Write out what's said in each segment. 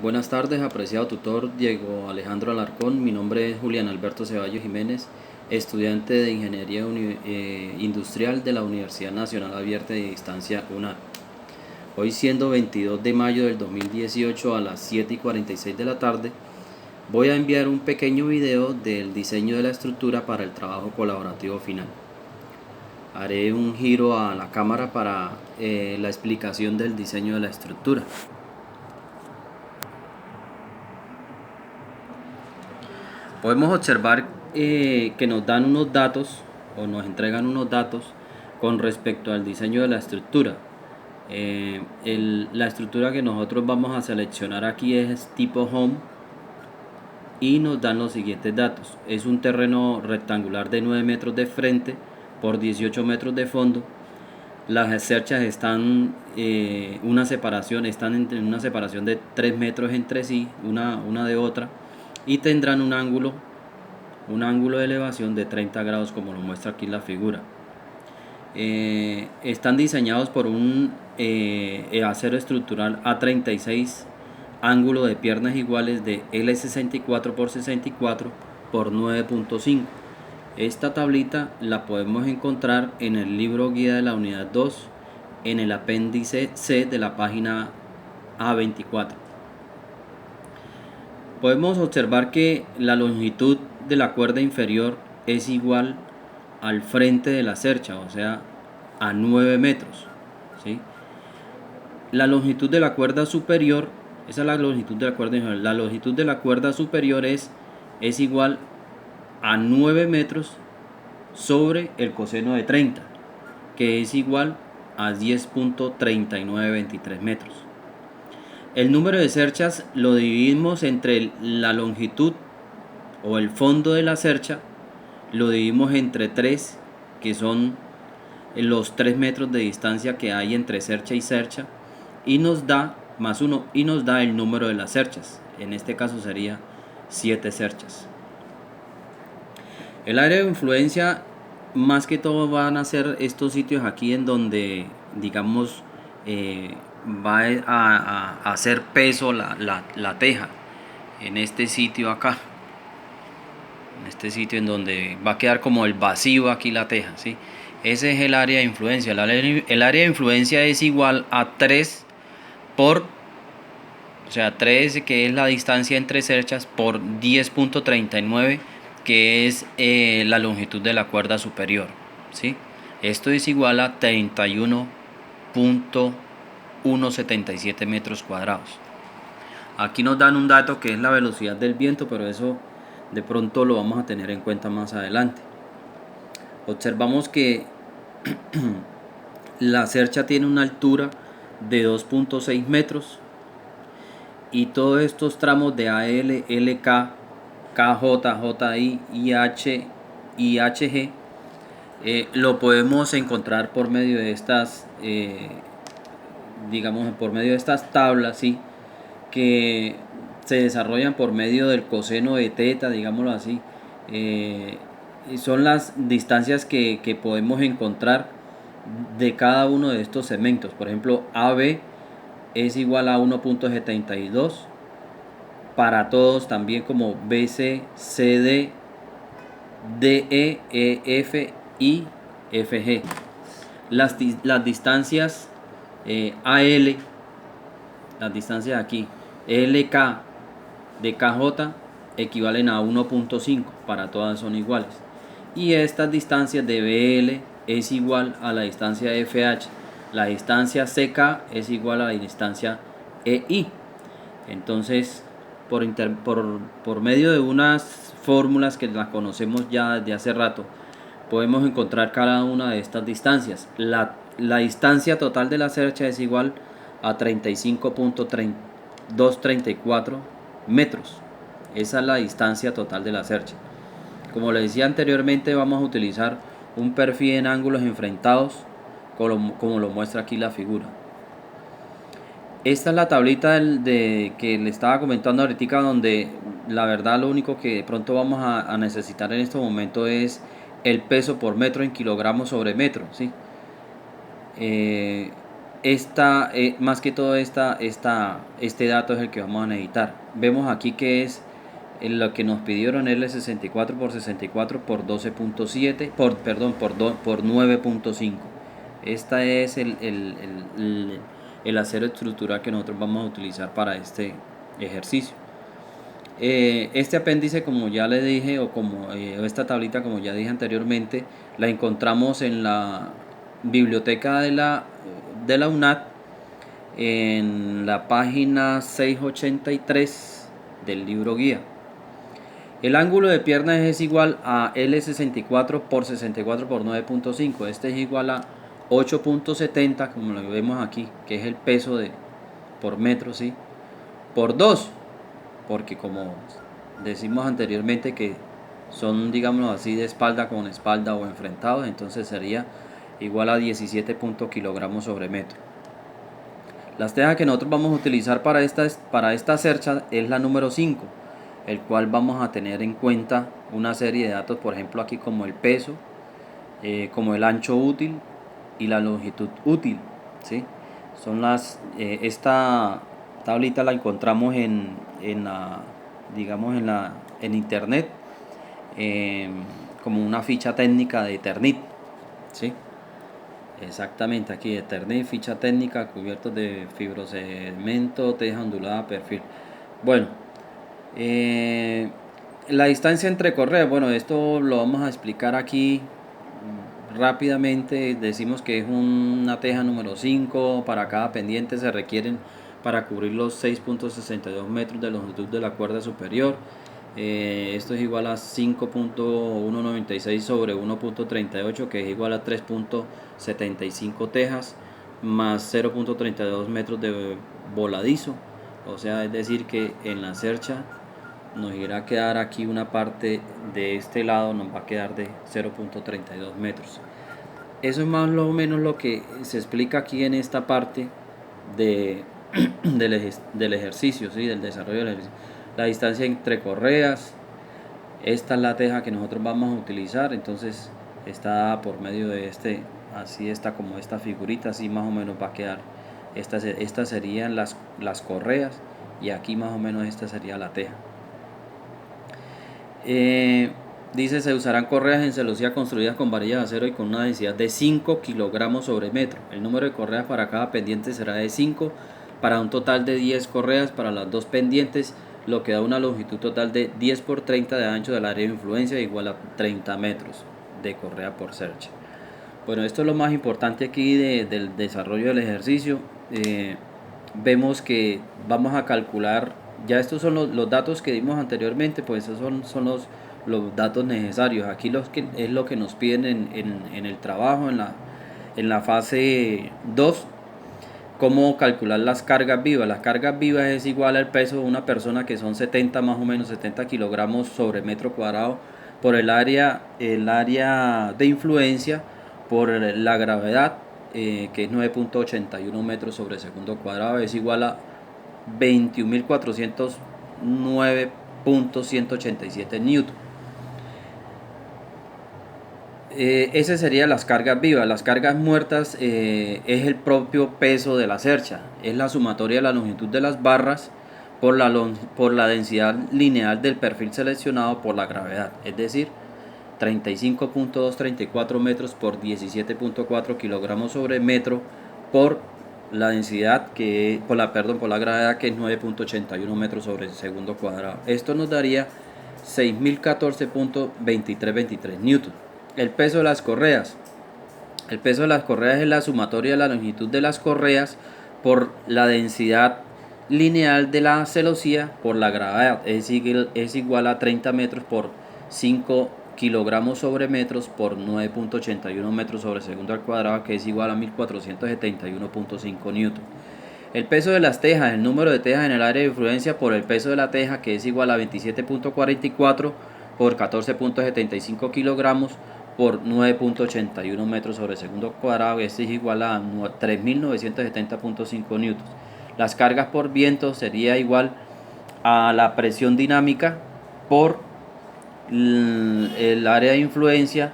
Buenas tardes, apreciado tutor Diego Alejandro Alarcón. Mi nombre es Julián Alberto Ceballos Jiménez, estudiante de Ingeniería Industrial de la Universidad Nacional Abierta de Distancia UNAD. Hoy, siendo 22 de mayo del 2018 a las 7:46 de la tarde, voy a enviar un pequeño video del diseño de la estructura para el trabajo colaborativo final. Haré un giro a la cámara para la explicación del diseño de la estructura. Podemos observar que nos dan unos datos o nos entregan unos datos con respecto al diseño de la estructura. La estructura que nosotros vamos a seleccionar aquí es tipo home y nos dan los siguientes datos. Es un terreno rectangular de 9 metros de frente por 18 metros de fondo. Las cerchas están en una separación de 3 metros entre sí, una de otra, y tendrán un ángulo de elevación de 30 grados, como lo muestra aquí la figura. Están diseñados por un acero estructural A36, ángulo de piernas iguales de L64 por 64 por 9.5. Esta tablita la podemos encontrar en el libro guía de la unidad 2, en el apéndice C de la página A24. Podemos observar que la longitud de la cuerda inferior es igual al frente de la cercha, o sea, a 9 metros, ¿sí? La longitud de la cuerda superior, esa es la longitud de la cuerda inferior, la longitud de la cuerda superior es igual a 9 metros sobre el coseno de 30, que es igual a 10.3923 metros. El número de cerchas lo dividimos entre la longitud o el fondo de la cercha, lo dividimos entre 3, que son los 3 metros de distancia que hay entre cercha y cercha, y nos da más 1 y nos da el número de las cerchas. En este caso sería 7 cerchas. El área de influencia, más que todo, van a ser estos sitios aquí en donde, digamos, va a hacer peso la teja. En este sitio acá, en este sitio en donde va a quedar como el vacío aquí la teja, ¿sí? Ese es el área de influencia. El área de influencia es igual a 3 por, o sea, 3, que es la distancia entre cerchas, por 10.39, que es la longitud de la cuerda superior, ¿sí? Esto es igual a 31.177 metros cuadrados. Aquí nos dan un dato que es la velocidad del viento, pero eso de pronto lo vamos a tener en cuenta más adelante. Observamos que la cercha tiene una altura de 2.6 metros y todos estos tramos de AL, LK, KJ, JI, IH y HG lo podemos encontrar por medio de estas, digamos, por medio de estas tablas, ¿sí? Que se desarrollan por medio del coseno de teta, digámoslo así. Son las distancias que podemos encontrar de cada uno de estos segmentos. Por ejemplo, AB es igual a 1.72 para todos, también como BC, CD, DE, EF y FG. Las distancias AL, las distancias aquí, LK de KJ equivalen a 1.5, para todas son iguales. Y estas distancias de BL es igual a la distancia FH. La distancia CK es igual a la distancia EI. Entonces, por medio de unas fórmulas que las conocemos ya desde hace rato, podemos encontrar cada una de estas distancias. La distancia total de la cercha es igual a 35.234 metros. Esa es la distancia total de la cercha. Como les decía anteriormente, vamos a utilizar un perfil en ángulos enfrentados, como lo muestra aquí la figura. Esta es la tablita que le estaba comentando ahorita, donde la verdad lo único que de pronto vamos a necesitar en este momento es el peso por metro en kilogramos sobre metro, ¿sí? más que todo este dato es el que vamos a necesitar. Vemos aquí que es lo que nos pidieron L64 por 64 por 12.7, por 9.5. Esta es el acero estructural que nosotros vamos a utilizar para este ejercicio. Este apéndice, como ya le dije, esta tablita, como ya dije anteriormente, la encontramos en la biblioteca de la UNAD, en la página 683 del libro guía. El ángulo de piernas es igual a L64 por 64 por 9.5. Este es igual a 8.70, como lo vemos aquí, que es el peso por metro, ¿sí? Por 2, porque como decimos anteriormente que son, digámoslo así, de espalda con espalda o enfrentados, entonces sería igual a 17 kilogramos sobre metro. Las tejas que nosotros vamos a utilizar para esta cercha es la número 5, el cual vamos a tener en cuenta una serie de datos, por ejemplo aquí como el peso, como el ancho útil y la longitud útil, ¿sí? Son esta tablita la encontramos en internet, como una ficha técnica de Eternit, ¿sí? Exactamente, aquí Eternit, ficha técnica, cubiertos de fibrocemento, teja ondulada, perfil. Bueno, la distancia entre correas, bueno, esto lo vamos a explicar aquí rápidamente. Decimos que es una teja número 5, para cada pendiente se requieren para cubrir los 6.62 metros de longitud de la cuerda superior. Esto es igual a 5.196 sobre 1.38, que es igual a 3.75 tejas más 0.32 metros de voladizo. O sea, es decir que en la cercha nos irá a quedar aquí una parte de este lado, nos va a quedar de 0.32 metros. Eso es más o menos lo que se explica aquí en esta parte del ejercicio, ¿sí? Del desarrollo del ejercicio. La distancia entre correas, esta es la teja que nosotros vamos a utilizar, entonces está por medio de así está como esta figurita, así más o menos va a quedar. Estas serían las correas y aquí más o menos esta sería la teja. Dice, se usarán correas en celosía construidas con varillas de acero y con una densidad de 5 kilogramos sobre metro. El número de correas para cada pendiente será de 5, para un total de 10 correas para las dos pendientes, lo que da una longitud total de 10 por 30 de ancho del área de influencia, igual a 30 metros de correa por cercha. Bueno, esto es lo más importante aquí del desarrollo del ejercicio. Vemos que vamos a calcular, ya estos son los datos que dimos anteriormente, pues esos son los datos necesarios. Aquí es lo que nos piden en el trabajo, en la fase 2, cómo calcular las cargas vivas. Las cargas vivas es igual al peso de una persona, que son 70 más o menos 70 kilogramos sobre metro cuadrado, por el área de influencia, por la gravedad, que es 9.81 metros sobre segundo cuadrado, es igual a 21.409.187 newton. Ese sería las cargas vivas. Las cargas muertas es el propio peso de la cercha, es la sumatoria de la longitud de las barras por la densidad lineal del perfil seleccionado por la gravedad, es decir, 35.234 metros por 17.4 kilogramos sobre metro por la densidad por la gravedad, que es 9.81 metros sobre segundo cuadrado. Esto nos daría 6.014.2323 newton. El peso de las correas. El peso de las correas es la sumatoria de la longitud de las correas por la densidad lineal de la celosía por la gravedad. Es igual a 30 metros por 5 kilogramos sobre metros por 9.81 metros sobre segundo al cuadrado, que es igual a 1471.5 newton. El peso de las tejas, el número de tejas en el área de influencia por el peso de la teja, que es igual a 27.44 por 14.75 kilogramos por 9.81 metros sobre segundo cuadrado, que es igual a 3.970.5 newtons. Las cargas por viento sería igual a la presión dinámica por el área de influencia,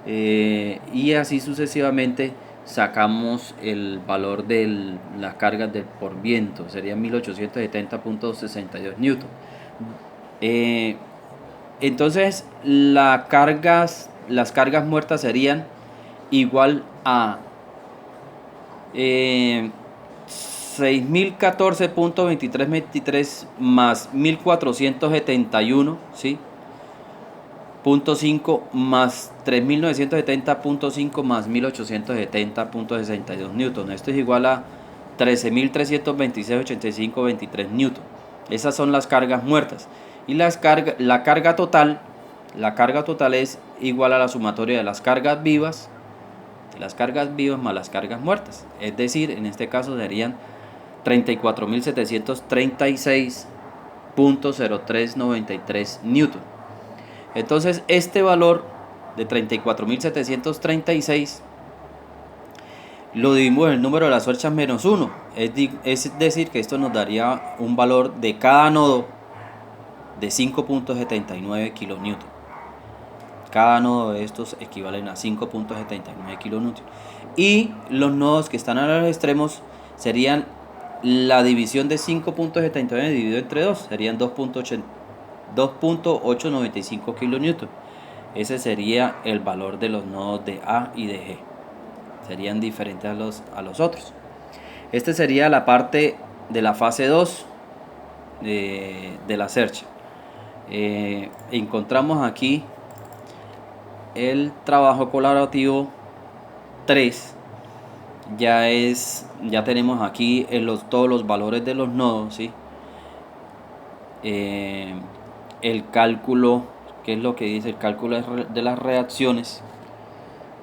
y así sucesivamente sacamos el valor de las cargas por viento, sería 1870.62 newton. Entonces las cargas muertas serían igual a 6014.2323 más 1471, ¿sí? .5 más 3970.5 más 1870.62 newton. Esto es igual a 13.326.85.23 newton. Esas son las cargas muertas. Y la carga total es igual a la sumatoria de las cargas vivas más las cargas muertas. Es decir, en este caso serían 34.736.0393 newton. Entonces este valor de 34.736 lo dividimos en el número de las fuerzas menos 1. Es decir, que esto nos daría un valor de cada nodo de 5.79 kilonewton. Cada nodo de estos equivalen a 5.79 kilonewton. Y los nodos que están a los extremos serían la división de 5.79 dividido entre 2. Serían 2.895 kilonewton. Ese sería el valor de los nodos de A y de G. Serían diferentes a los otros. Este sería la parte de la fase 2 de la search. Encontramos aquí el trabajo colaborativo 3. Ya tenemos aquí todos los valores de los nodos, ¿sí? El cálculo, ¿qué es lo que dice? El cálculo de las reacciones.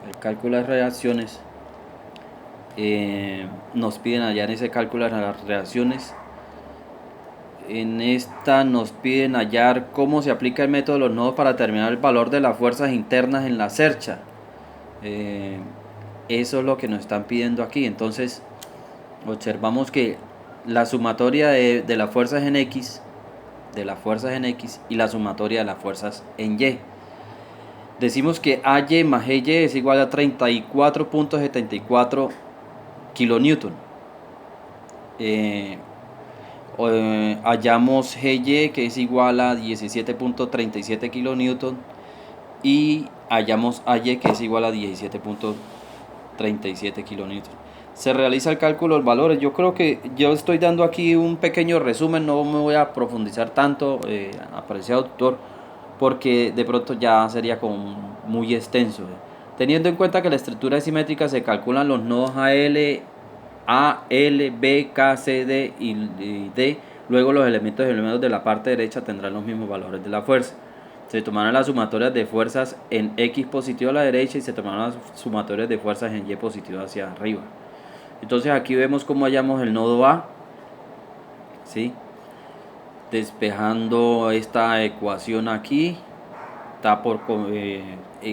El cálculo de reacciones. Nos piden allá en ese cálculo de las reacciones. En esta nos piden hallar cómo se aplica el método de los nodos para determinar el valor de las fuerzas internas en la cercha. Eso es lo que nos están pidiendo aquí. Entonces observamos que la sumatoria de las fuerzas en X y la sumatoria de las fuerzas en Y. Decimos que AY más GY es igual a 34.74 kilonewton. Hallamos GY que es igual a 17.37 kilonewton y hallamos AY que es igual a 17.37 kilonewton. Se realiza el cálculo de los valores. Yo creo que yo estoy dando aquí un pequeño resumen, no me voy a profundizar tanto, apreciado tutor, porque de pronto ya sería como muy extenso. Teniendo en cuenta que la estructura simétrica se calculan los nodos A, L, B, K, C, D y D, luego los elementos de la parte derecha tendrán los mismos valores de la fuerza. Se tomarán las sumatorias de fuerzas en X positivo a la derecha y se tomarán las sumatorias de fuerzas en Y positivo hacia arriba. Entonces aquí vemos cómo hallamos el nodo A, ¿sí? Despejando esta ecuación aquí, da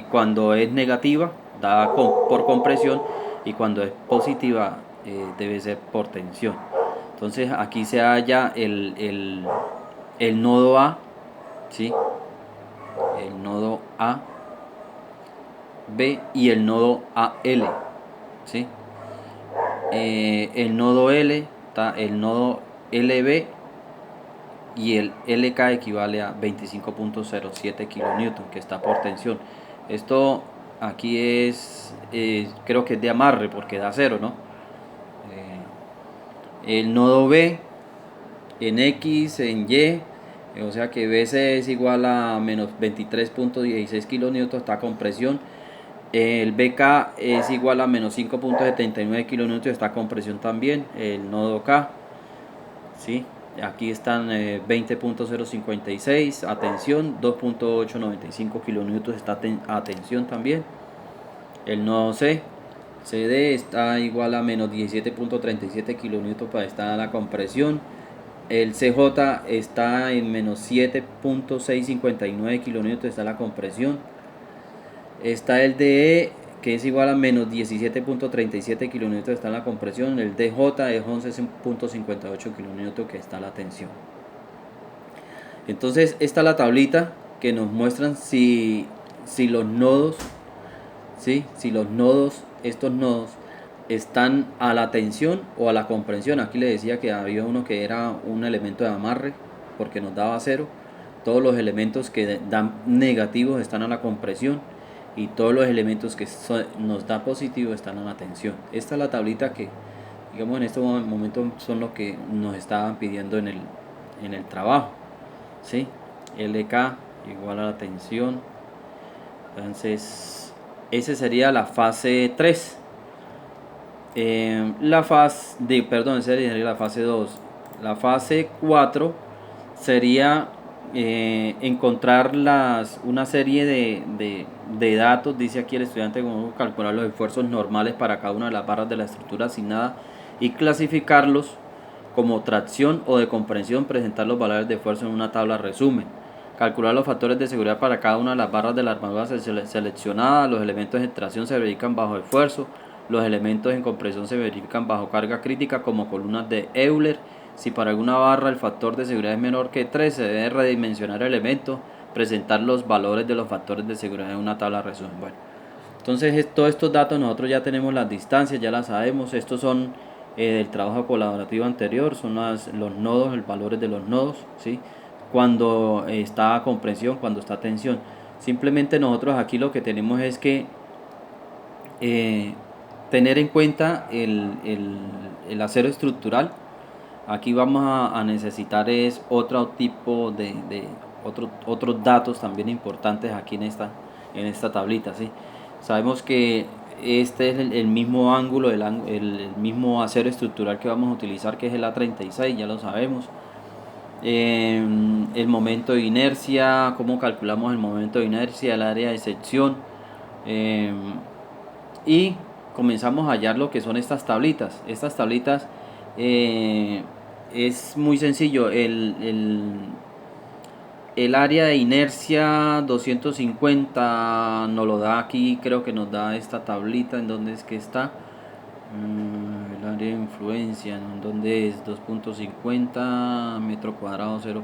cuando es negativa da por compresión y cuando es positiva debe ser por tensión. Entonces aquí se halla el nodo A, ¿sí? El nodo A, B y el nodo AL, ¿sí? El nodo L, está el nodo LB y el LK equivale a 25.07 kilonewton, que está por tensión. Esto aquí es, creo que es de amarre porque da cero, ¿no? El nodo B en X, en Y, o sea que BC es igual a menos 23.16 kilonewton, está con presión. El BK es igual a menos 5.79 kilonewton, está con presión también. El nodo K, ¿sí? Aquí están 20.056 a tensión, 2.895 kilonewton está a tensión también. El nodo C, CD está igual a menos 17.37 kilonewton para estar a la compresión. El CJ está en menos 7.659 kilonewton, está la compresión. Está el DE que es igual a menos 17.37 kilonewton, está la compresión. El DJ es 11.58 kilonewton, que está la tensión. Entonces esta es la tablita que nos muestran si los nodos, ¿sí? Si los nodos, estos nodos están a la tensión o a la comprensión. Aquí le decía que había uno que era un elemento de amarre porque nos daba cero. Todos los elementos que dan negativos están a la compresión y todos los elementos que nos da positivo están a la tensión. Esta es la tablita que, digamos, en este momento son lo que nos estaban pidiendo en el trabajo, ¿sí? LK igual a la tensión. Entonces, esa sería la fase 3. Sería la fase 2. La fase 4 sería encontrar una serie de datos. Dice aquí el estudiante cómo calcular los esfuerzos normales para cada una de las barras de la estructura asignada y clasificarlos como tracción o de comprensión, presentar los valores de esfuerzo en una tabla resumen. Calcular los factores de seguridad para cada una de las barras de la armadura seleccionada. Los elementos de tracción se verifican bajo esfuerzo. Los elementos en compresión se verifican bajo carga crítica como columnas de Euler. Si para alguna barra el factor de seguridad es menor que 3, se debe redimensionar el elemento, presentar los valores de los factores de seguridad en una tabla resumen. Bueno, entonces todos estos datos nosotros ya tenemos las distancias, ya las sabemos. Estos son del trabajo colaborativo anterior, son los nodos, los valores de los nodos, ¿sí? Cuando está comprensión, cuando está tensión. Simplemente nosotros aquí lo que tenemos es que tener en cuenta el acero estructural. Aquí vamos a necesitar es otro tipo otros datos también importantes aquí en esta tablita, ¿sí? Sabemos que este es el mismo ángulo, el mismo acero estructural que vamos a utilizar, que es el A36, ya lo sabemos. El momento de inercia, cómo calculamos el momento de inercia, el área de sección, y comenzamos a hallar lo que son estas tablitas. Estas tablitas es muy sencillo. El área de inercia 250 nos lo da aquí, creo que nos da esta tablita. ¿En dónde es que está? El área de influencia, ¿en dónde es? 2.50 metro cuadrado, 0.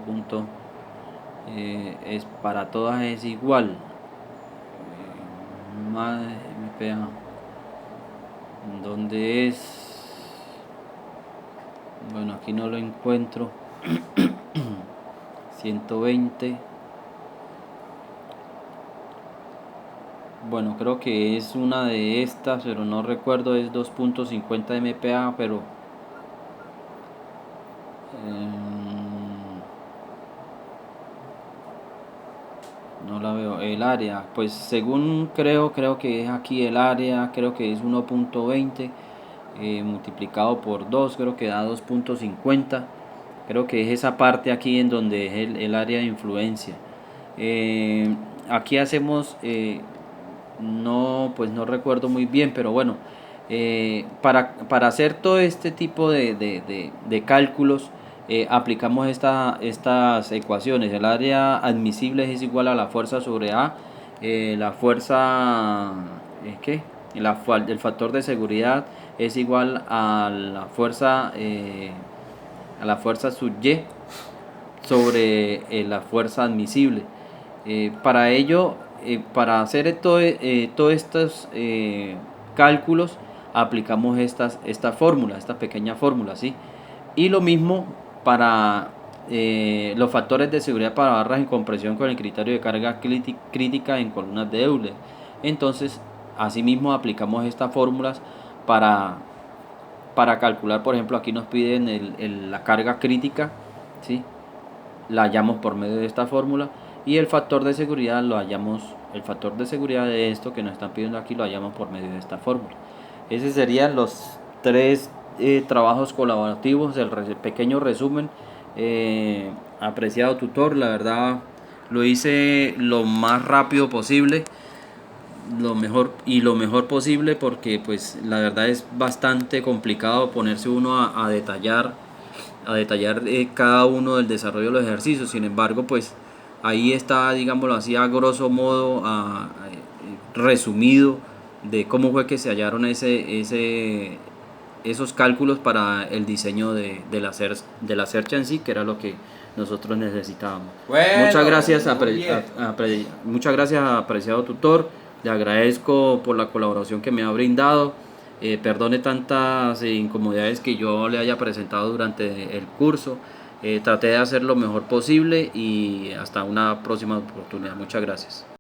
Es para todas es igual. Más MPa. ¿Dónde es? Bueno, aquí no lo encuentro. 120. Bueno, creo que es una de estas, pero no recuerdo, es 2.50 MPa, pero no la veo. El área, pues según creo que es aquí el área, creo que es 1.20 multiplicado por 2, creo que da 2.50. Creo que es esa parte aquí en donde es el área de influencia. Aquí hacemos, pues no recuerdo muy bien, pero bueno, para hacer todo este tipo de cálculos, aplicamos estas ecuaciones. El área admisible es igual a la fuerza sobre A, la fuerza, el factor de seguridad es igual a la fuerza sub Y sobre la fuerza admisible. Para ello, para hacer todos estos cálculos, aplicamos esta fórmula, esta pequeña fórmula, ¿sí? Y lo mismo para los factores de seguridad para barras en compresión con el criterio de carga crítica en columnas de Euler. Entonces, asimismo aplicamos estas fórmulas para calcular. Por ejemplo, aquí nos piden la carga crítica, ¿sí? La hallamos por medio de esta fórmula, y el factor de seguridad el factor de seguridad de esto que nos están pidiendo aquí lo hallamos por medio de esta fórmula. Esos serían los 3 trabajos colaborativos, el pequeño resumen. Apreciado tutor, la verdad lo hice lo más rápido posible, lo mejor posible, porque pues la verdad es bastante complicado ponerse uno a detallar cada uno del desarrollo de los ejercicios. Sin embargo, pues ahí está, digámoslo así, a grosso modo, resumido, de cómo fue que se hallaron esos cálculos para el diseño de la cercha en sí, que era lo que nosotros necesitábamos. Bueno, muchas gracias, apreciado tutor. Le agradezco por la colaboración que me ha brindado. Perdone tantas incomodidades que yo le haya presentado durante el curso. Traté de hacer lo mejor posible y hasta una próxima oportunidad. Muchas gracias.